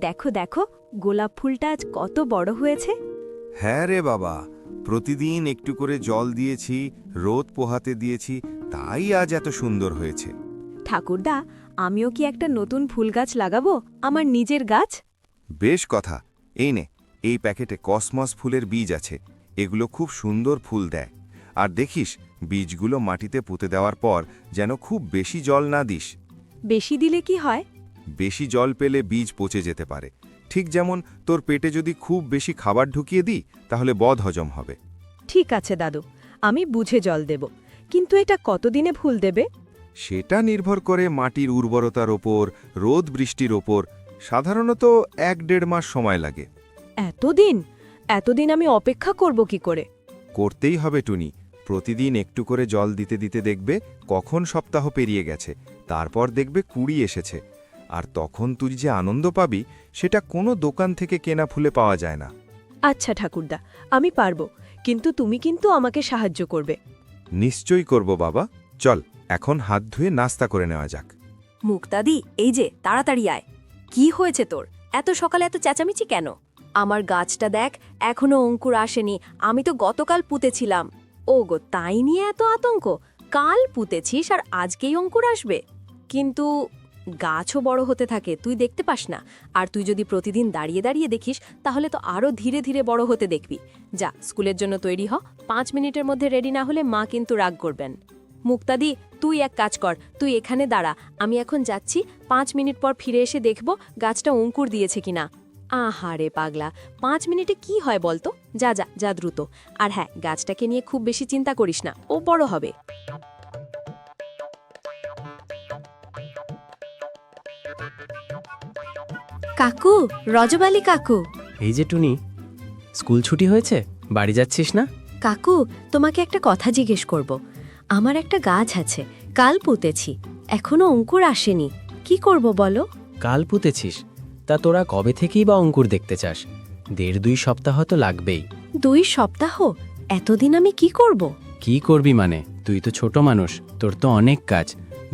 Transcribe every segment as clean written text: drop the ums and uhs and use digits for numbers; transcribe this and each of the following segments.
দেখো দেখো, গোলাপ ফুলটা আজ কত বড় হয়েছে। হ্যাঁ রে বাবা, প্রতিদিন একটু করে জল দিয়েছি, রোদ পোহাতে দিয়েছি, তাই আজ এত সুন্দর হয়েছে। ঠাকুরদা, আমিও কি একটা নতুন ফুল গাছ লাগাবো, আমার নিজের গাছ? বেশ কথা। এই নে, এই প্যাকেটে কসমস ফুলের বীজ আছে। এগুলো খুব সুন্দর ফুল দেয়। আর দেখিস, বীজগুলো মাটিতে পুঁতে দেওয়ার পর যেন খুব বেশি জল না দিস। বেশি দিলে কি হয়? বেশি জল পেলে বীজ পচে যেতে পারে। ঠিক যেমন তোর পেটে যদি খুব বেশি খাবার ঢুকিয়ে দিই, তাহলে বদহজম হবে। ঠিক আছে দাদু, আমি বুঝে জল দেব। কিন্তু এটা কতদিনে ফুল দেবে? সেটা নির্ভর করে মাটির উর্বরতার ওপর, রোদ বৃষ্টির ওপর। সাধারণত 1-1.5 মাস সময় লাগে। এতদিন? এতদিন আমি অপেক্ষা করব কি করে? করতেই হবে টুনি। প্রতিদিন একটু করে জল দিতে দিতে দেখবে কখন সপ্তাহ পেরিয়ে গেছে, তারপর দেখবে কুড়ি এসেছে। আর তখন তুই যে আনন্দ পাবি, সেটা কোনো দোকান থেকে কেনা ফুলে পাওয়া যায় না। আচ্ছা ঠাকুরদা, আমি পারবো, কিন্তু তুমি কিন্তু আমাকে সাহায্য করবে। নিশ্চয়ই করব বাবা। চল, এখন হাত ধুয়ে নাস্তা করে নেওয়া যাক। মুক্তাদি, এই যে তাড়াতাড়ি আয়। কি হয়েছে তোর? এত সকালে এত চেঁচামেচি কেন? আমার গাছটা দেখ, এখনো অঙ্কুর আসেনি। আমি তো গতকাল পুঁতেছিলাম। ও গো, তাই নিয়ে এত আতঙ্ক? কাল পুঁতেছিস আর আজকেই অঙ্কুর আসবে? কিন্তু গাছও বড় হতে থাকে, তুই দেখতে পাস না? আর তুই যদি প্রতিদিন দাঁড়িয়ে দাঁড়িয়ে দেখিস, তাহলে তো আরও ধীরে ধীরে বড় হতে দেখবি। যা, স্কুলের জন্য তৈরি হ। 5 মিনিটের মধ্যে রেডি না হলে মা কিন্তু রাগ করবেন। মুক্তাদি, তুই এক কাজ কর, তুই এখানে দাঁড়া। আমি এখন যাচ্ছি, 5 মিনিট পর ফিরে এসে দেখব গাছটা অঙ্কুর দিয়েছে কিনা। আহারে পাগলা, 5 মিনিটে কি হয় বলতো? যা যা যা দ্রুত। আর হ্যাঁ, গাছটাকে নিয়ে খুব বেশি চিন্তা করিস না, ও বড় হবে। কাকু, রজবালি কাকু। এই যে টুনি, স্কুল ছুটি হয়েছে, বাড়ি যাচ্ছিস না? কাকু, তোমাকে একটা কথা জিজ্ঞেস করব। আমার একটা গাছ আছে, কাল পুঁতেছি, এখনো অঙ্কুর আসেনি। কি করব বলো? কাল পুঁতেছিস? তা তোরা কবে থেকেই বা অঙ্কুর দেখতে চাস? 1.5-2 সপ্তাহ তো লাগবেই। 2 সপ্তাহ? এতদিন আমি কি করব? কি করবি মানে? তুই তো ছোট মানুষ, তোর তো অনেক কাজ।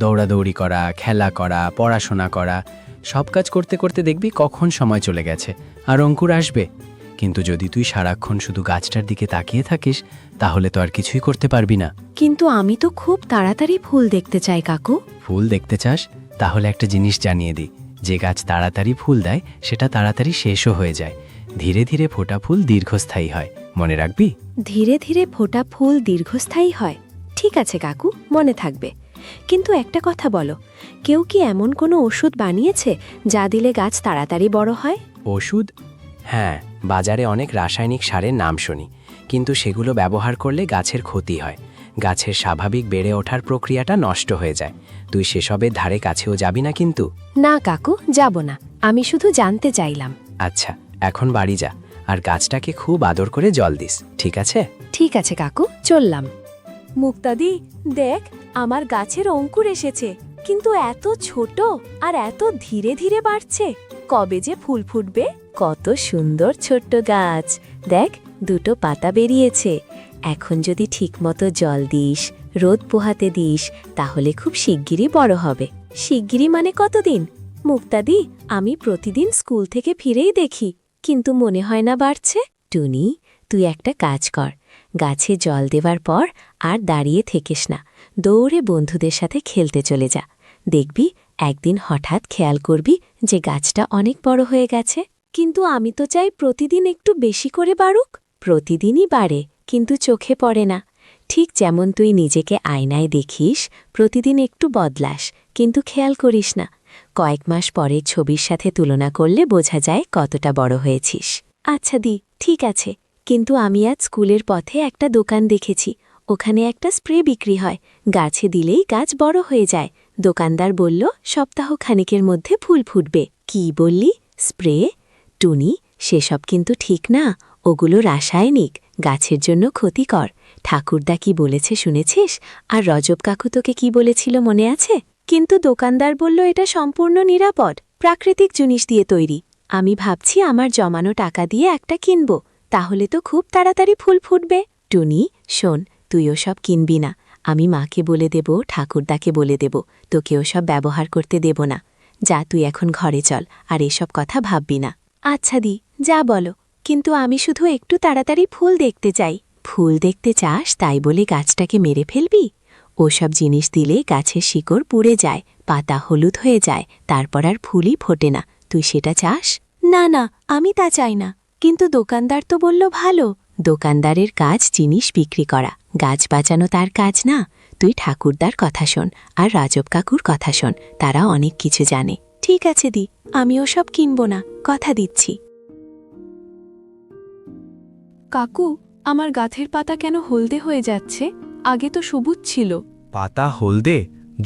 দৌড়াদৌড়ি করা, খেলা করা, পড়াশোনা করা, সব কাজ করতে করতে দেখবি কখন সময় চলে গেছে, আর অঙ্কুর আসবে। কিন্তু যদি তুই সারাক্ষণ শুধু গাছটার দিকে তাকিয়ে থাকিস, তাহলে তো আর কিছুই করতে পারবি না। কিন্তু আমি তো খুব তাড়াতাড়ি ফুল দেখতে চাই কাকু। ফুল দেখতে চাস? তাহলে একটা জিনিস জানিয়ে দিই, যে গাছ তাড়াতাড়ি ফুল দেয় সেটা তাড়াতাড়ি শেষও হয়ে যায়। ধীরে ধীরে ফোটা ফুল দীর্ঘস্থায়ী হয়, মনে রাখবি? ধীরে ধীরে ফোটা ফুল দীর্ঘস্থায়ী হয়? ঠিক আছে কাকু, মনে থাকবে। কিন্তু একটা কথা বলো, কেউ কি এমন কোনো ওষুধ বানিয়েছে যা দিলে গাছ তাড়াতাড়ি বড় হয়? ওষুধ? হ্যাঁ, বাজারে অনেক রাসায়নিক সারের নাম শুনি, কিন্তু সেগুলো ব্যবহার করলে গাছের ক্ষতি হয়। গাছের স্বাভাবিক বেড়ে ওঠার প্রক্রিয়াটা নষ্ট হয়ে যায়। তুই সেসবের ধারে কাছেও যাবি না কিন্তু। না কাকু, যাব না। আমি শুধু জানতে চাইলাম। আচ্ছা, এখন বাড়ি যা, আর গাছটাকে খুব আদর করে জল দিস, ঠিক আছে? ঠিক আছে কাকু, চললাম। মুক্তাদি, দেখ, আমার গাছের অঙ্কুর এসেছে, কিন্তু এত ছোট আর এত ধীরে ধীরে বাড়ছে। কবে যে ফুল ফুটবে? কত সুন্দর ছোট্ট গাছ, দেখ, 2টো পাতা বেরিয়েছে। এখন যদি ঠিকমতো জল দিস, রোদ পোহাতে দিস, তাহলে খুব শিগগিরই বড় হবে। শিগগিরই মানে কতদিন? মুক্তাদি, আমি প্রতিদিন স্কুল থেকে ফিরেই দেখি, কিন্তু মনে হয় না বাড়ছে। টুনি, তুই একটা কাজ কর, গাছে জল দেওয়ার পর আর দাঁড়িয়ে থাকিস না, দৌড়ে বন্ধুদের সাথে খেলতে চলে যা। দেখবি একদিন হঠাৎ খেয়াল করবি যে গাছটা অনেক বড় হয়ে গেছে। কিন্তু আমি তো চাই প্রতিদিন একটু বেশি করে বাড়ুক। প্রতিদিনই বাড়ে, কিন্তু চোখে পড়ে না। ঠিক যেমন তুই নিজেকে আয়নায় দেখিস, প্রতিদিন একটু বদলাস, কিন্তু খেয়াল করিস না। কয়েক মাস পরে ছবির সাথে তুলনা করলে বোঝা যায় কতটা বড় হয়েছিস। আচ্ছা দি, ঠিক আছে, কিন্তু আমি আজ স্কুলের পথে একটা দোকান দেখেছি। ওখানে একটা স্প্রে বিক্রি হয়, গাছে দিলেই গাছ বড় হয়ে যায়। দোকানদার বলল সপ্তাহ খানিকের মধ্যে ফুল ফুটবে। কি বললি? স্প্রে? টুনি, সেসব কিন্তু ঠিক না। ওগুলো রাসায়নিক, গাছের জন্য ক্ষতিকর। ঠাকুরদা কি বলেছে শুনেছিস? আর রজব কাকু তোকে কি বলেছিল মনে আছে? কিন্তু দোকানদার বলল এটা সম্পূর্ণ নিরাপদ, প্রাকৃতিক জিনিস দিয়ে তৈরি। আমি ভাবছি আমার জমানো টাকা দিয়ে একটা কিনব, তাহলে তো খুব তাড়াতাড়ি ফুল ফুটবে। টুনি, শোন, তুইও সব কিনবি না। আমি মাকে বলে দেব, ঠাকুরদাকে বলে দেব, তোকেও সব ব্যবহার করতে দেব না। যা তুই এখন ঘরে চল আর এসব কথা ভাববি না। আচ্ছা দি, যা বলো, কিন্তু আমি শুধু একটু তাড়াতাড়ি ফুল দেখতে চাই। ফুল দেখতে চাস তাই বলে গাছটাকে মেরে ফেলবি? ওসব জিনিস দিলে গাছের শিকড় পুড়ে যায়, পাতা হলুদ হয়ে যায়, তারপর আর ফুলই ফোটে না। তুই সেটা চাস? না না, আমি তা চাই না। কিন্তু দোকানদার তো বলল ভালো। দোকানদারের কাজ জিনিস বিক্রি করা, গাছ বাঁচানো তার কাজ না। তুই ঠাকুরদার কথা শোন আর রাজব কাকুর কথা শোন, তারা অনেক কিছু জানে। ঠিক আছে দি, আমি ওসব কিনব না, কথা দিচ্ছি। কাকু, আমার গাছের পাতা কেন হলদে হয়ে যাচ্ছে? আগে তো সবুজ ছিল। পাতা হলদে?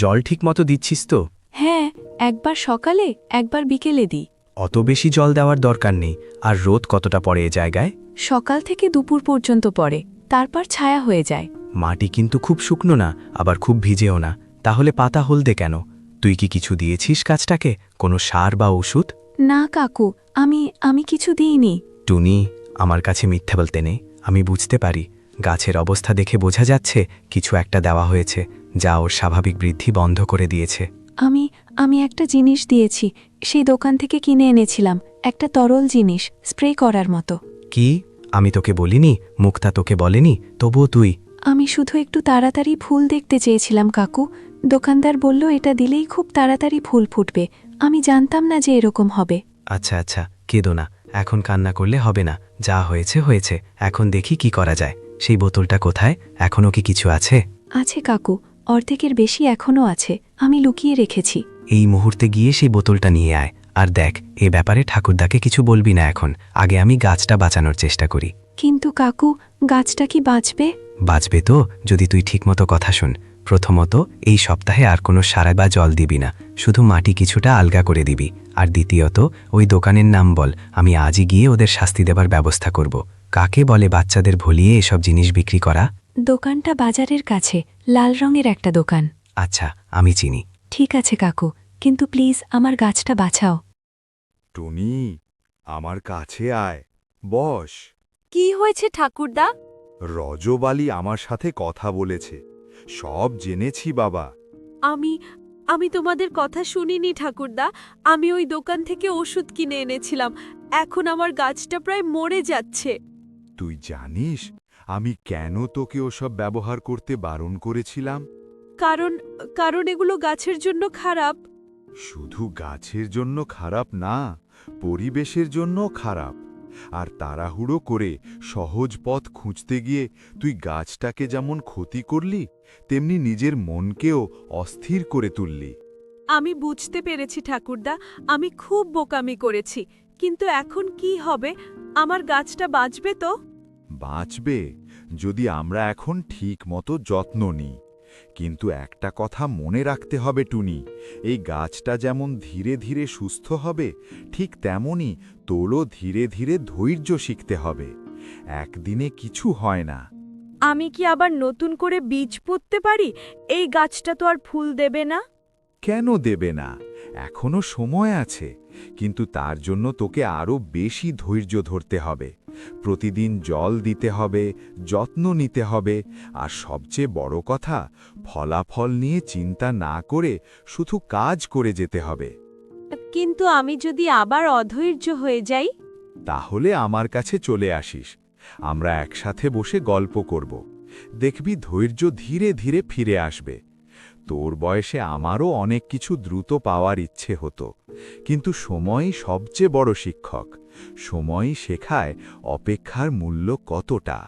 জল ঠিক মতো দিচ্ছিস তো? হ্যাঁ, একবার সকালে একবার বিকেলে দিই। অত বেশি জল দেওয়ার দরকার নেই। আর রোদ কতটা পড়ে এ জায়গায়? সকাল থেকে দুপুর পর্যন্ত পড়ে, তারপর ছায়া হয়ে যায়। মাটি কিন্তু খুব শুকনো না, আবার খুব ভিজেও না। তাহলে পাতা হলদে কেন? তুই কি কিছু দিয়েছিস গাছটাকে, কোনো সার বা ওষুধ? না কাকু, আমি কিছু দিইনি। টুনি, আমার কাছে মিথ্যে বলতে নেই। আমি বুঝতে পারি, গাছের অবস্থা দেখে বোঝা যাচ্ছে কিছু একটা দেওয়া হয়েছে, যা ওর স্বাভাবিক বৃদ্ধি বন্ধ করে দিয়েছে। আমি একটা জিনিস দিয়েছি, সেই দোকান থেকে কিনে এনেছিলাম, একটা তরল জিনিস, স্প্রে করার মতো। কি? আমি তোকে বলিনি? মুক্তা তোকে বলেনি? তবুও তুই? আমি শুধু একটু তাড়াতাড়ি ফুল দেখতে চেয়েছিলাম কাকু। দোকানদার বলল এটা দিলেই খুব তাড়াতাড়ি ফুল ফুটবে। আমি জানতাম না যে এরকম হবে। আচ্ছা আচ্ছা, কেঁদো না, এখন কান্না করলে হবে না। যা হয়েছে হয়েছে, এখন দেখি কি করা যায়। সেই বোতলটা কোথায়? এখনও কি কিছু আছে? আছে কাকু, অর্ধেকের বেশি এখনও আছে, আমি লুকিয়ে রেখেছি। এই মুহূর্তে গিয়ে সেই বোতলটা নিয়ে আয়। আর দেখ, এ ব্যাপারে ঠাকুরদাকে কিছু বলবি না এখন। আগে আমি গাছটা বাঁচানোর চেষ্টা করি। কিন্তু কাকু, গাছটা কি বাঁচবে? বাঁচবে তো, যদি তুই ঠিকমতো কথা শোন। প্রথমত, এই সপ্তাহে আর কোনো সারা বা জল দিবি না, শুধু মাটি কিছুটা আলগা করে দিবি। আর দ্বিতীয়ত, ওই দোকানের নাম বল, আমি আজই গিয়ে ওদের শাস্তি দেবার ব্যবস্থা করব। কাকে বলে বাচ্চাদের ভুলিয়ে এসব জিনিস বিক্রি করা? দোকানটা বাজারের কাছে, লাল রঙের একটা দোকান। আচ্ছা, আমি চিনি। ঠিক আছে কাকু, কিন্তু প্লিজ আমার গাছটা বাঁচাও। টুনি, আমার কাছে আয়, বস। কি হয়েছে ঠাকুরদা? রজবালি আমার সাথে কথা বলেছে, সব জেনেছি বাবা। আমি তোমাদের কথা শুনিনি ঠাকুরদা। আমি ওই দোকান থেকে ওষুধ কিনে এনেছিলাম। এখন আমার গাছটা প্রায় মরে যাচ্ছে। তুই জানিস আমি কেন তোকে ওসব ব্যবহার করতে বারণ করেছিলাম? কারণ এগুলো গাছের জন্য খারাপ। শুধু গাছের জন্য খারাপ না, পরিবেশের জন্য খারাপ। আর তাড়াহুড়ো করে সহজ পথ খুঁজতে গিয়ে তুই গাছটাকে যেমন ক্ষতি করলি, তেমনি নিজের মনকেও অস্থির করে তুললি। আমি বুঝতে পেরেছি ঠাকুরদা, আমি খুব বোকামি করেছি। কিন্তু এখন কি হবে? আমার গাছটা বাঁচবে তো? বাঁচবে, যদি আমরা এখন ঠিক মতো যত্ন নিই। কিন্তু একটা কথা মনে রাখতে হবে টুনি, এই গাছটা যেমন ধীরে ধীরে সুস্থ হবে, ঠিক তেমনি তোরও ধীরে ধীরে ধৈর্য শিখতে হবে। একদিনে কিছু হয় না। আমি কি আবার নতুন করে বীজ পুঁততে পারি? এই গাছটা তো আর ফুল দেবে না। কেন দেবে না? এখনো সময় আছে, কিন্তু তার জন্য তোকে আরও বেশি ধৈর্য ধরতে হবে। প্রতিদিন জল দিতে হবে, যত্ন নিতে হবে, আর সবচেয়ে বড় কথা, ফলাফল নিয়ে চিন্তা না করে শুধু কাজ করে যেতে হবে। কিন্তু আমি যদি আবার অধৈর্য হয়ে যাই? তাহলে আমার কাছে চলে আসিস, আমরা একসাথে বসে গল্প করব। দেখবি ধৈর্য ধীরে ধীরে ফিরে আসবে। তোর বয়সে আমারও অনেক কিছু দ্রুত পাওয়ার ইচ্ছে হতো, কিন্তু সময়ই সবচেয়ে বড় শিক্ষক। সময়ই শেখায় অপেক্ষার মূল্য কতটা।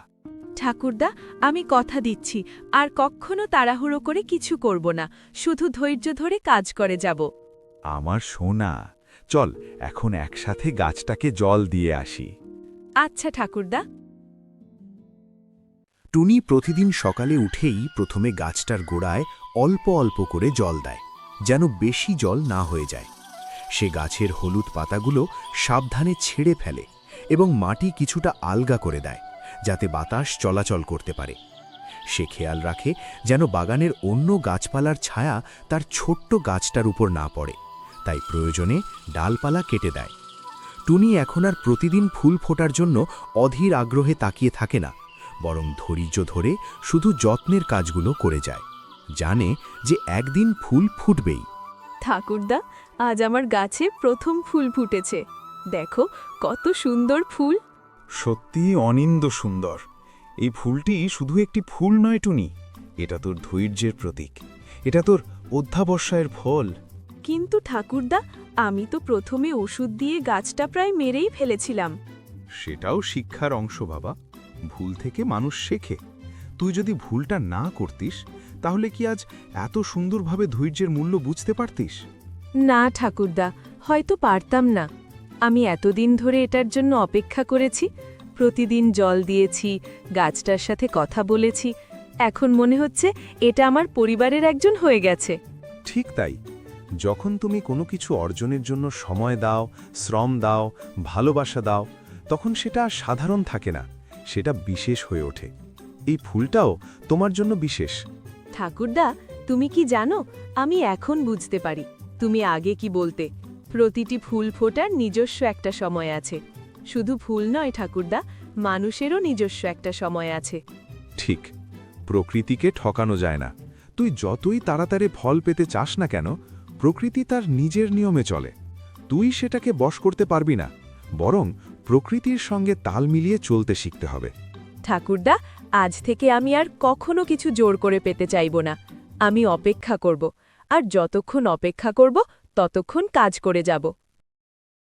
ঠাকুরদা, আমি কথা দিচ্ছি, আর কখনো তাড়াহুড়ো করে কিছু করব না, শুধু ধৈর্য ধরে কাজ করে যাব। আমার সোনা, চল এখন একসাথে গাছটাকে জল দিয়ে আসি। আচ্ছা ঠাকুরদা। টুনি প্রতিদিন সকালে উঠেই প্রথমে গাছটার গোড়ায় অল্প অল্প করে জল দেয়, যেন বেশি জল না হয়ে যায়। সে গাছের হলুদ পাতাগুলো সাবধানে ছেড়ে ফেলে এবং মাটি কিছুটা আলগা করে দেয়, যাতে বাতাস চলাচল করতে পারে। সে খেয়াল রাখে যেন বাগানের অন্য গাছপালার ছায়া তার ছোট্ট গাছটার উপর না পড়ে, তাই প্রয়োজনে ডালপালা কেটে দেয়। টুনি এখন আর প্রতিদিন ফুল ফোটার জন্য অধীর আগ্রহে তাকিয়ে থাকে না, বরং ধৈর্য ধরে শুধু যত্নের কাজগুলো করে যায়। জানে যে একদিন ফুল ফুটবেই। ঠাকুরদা, আজ আমার গাছে প্রথম ফুল ফুটেছে দেখো কত সুন্দর ফুল সত্যি অনিন্দ সুন্দর। এই ফুলটি শুধু একটি ফুল নয় টুনি, এটা তোর ধৈর্যের প্রতীক, এটা তোর অধ্যাবসায়ের ফল। কিন্তু ঠাকুরদা আমি তো প্রথমে ওষুধ দিয়ে গাছটা প্রায় মেরেই ফেলেছিলাম। সেটাও শিক্ষার অংশ বাবা, ভুল থেকে মানুষ শেখে। তুই যদি ভুলটা না করতিস তাহলে কি আজ এত সুন্দরভাবে ধৈর্যের মূল্য বুঝতে পারতিস? না ঠাকুরদা, হয়তো পারতাম না। আমি এতদিন ধরে এটার জন্য অপেক্ষা করেছি, প্রতিদিন জল দিয়েছি, গাছটার সাথে কথা বলেছি। এখন মনে হচ্ছে এটা আমার পরিবারের একজন হয়ে গেছে। ঠিক তাই, যখন তুমি কোনো কিছু অর্জনের জন্য সময় দাও, শ্রম দাও, ভালোবাসা দাও, তখন সেটা আর সাধারণ থাকে না, সেটা বিশেষ হয়ে ওঠে। এই ফুলটাও তোমার জন্য বিশেষ। ঠাকুরদা, তুমি কি জানো, আমি এখন বুঝতে পারি তুমি আগে কি বলতে। প্রতিটি ফুল ফোটার নিজস্ব একটা সময় আছে। শুধু ফুল নয় ঠাকুরদা, মানুষেরও নিজস্ব একটা সময় আছে। ঠিক, প্রকৃতিকে ঠকানো যায় না। তুই যতই তাড়াতাড়ি ফল পেতে চাস না কেন, প্রকৃতি তার নিজের নিয়মে চলে। তুই সেটাকে বশ করতে পারবি না, বরং প্রকৃতির সঙ্গে তাল মিলিয়ে চলতে শিখতে হবে। ঠাকুরদা, আজ থেকে আমি আর কখনো কিছু জোর করে পেতে চাইব না। আমি অপেক্ষা করব, আর যতক্ষণ অপেক্ষা করব ততক্ষণ কাজ করে যাব।